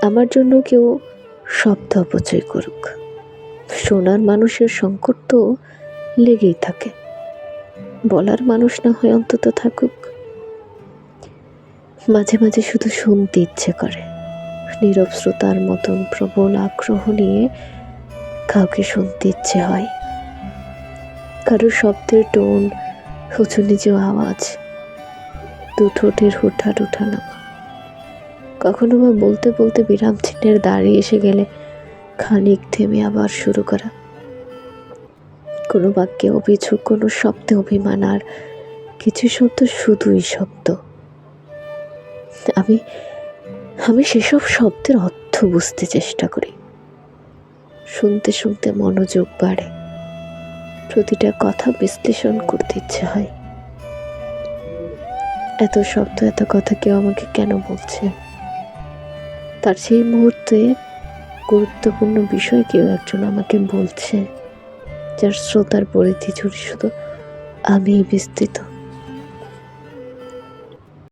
আমার জন্য কেউ শব্দ অপচয় করুক, শোনার মানুষের সংকট তো লেগেই থাকে, বলার মানুষ না হয় অন্তত থাকুক। মাঝে মাঝে শুধু শুনতে ইচ্ছে করে, নীরব শ্রোতার মতন প্রবল আগ্রহ নিয়ে কাউকে শুনতে ইচ্ছে হয়। কারো শব্দের টোন, উঁচু নিচু আওয়াজ, দু ঠোঁটের হুটহাট ওঠানামা, কখনো বা বলতে বলতে বিরাম চিহ্নের দাঁড়িয়ে এসে গেলে খানিক থেমে আবার শুরু করা, কোনো বাক্যে অভিযোগ, কোনো শব্দে অভিমান, আর কিছু শব্দ শুধুই শব্দ। আমি আমি সেসব শব্দের অর্থ বুঝতে চেষ্টা করি। শুনতে শুনতে মনোযোগ বাড়ে, প্রতিটা কথা বিশ্লেষণ করতে ইচ্ছে হয়। এত শব্দ, এত কথা কেউ আমাকে কেন বলছে? তার সেই মুহূর্তে গুরুত্বপূর্ণ বিষয় কেউ একজন আমাকে বলছে, যার শ্রোতার পরিধি জুড়ে শুধু আমিই বিস্তৃত।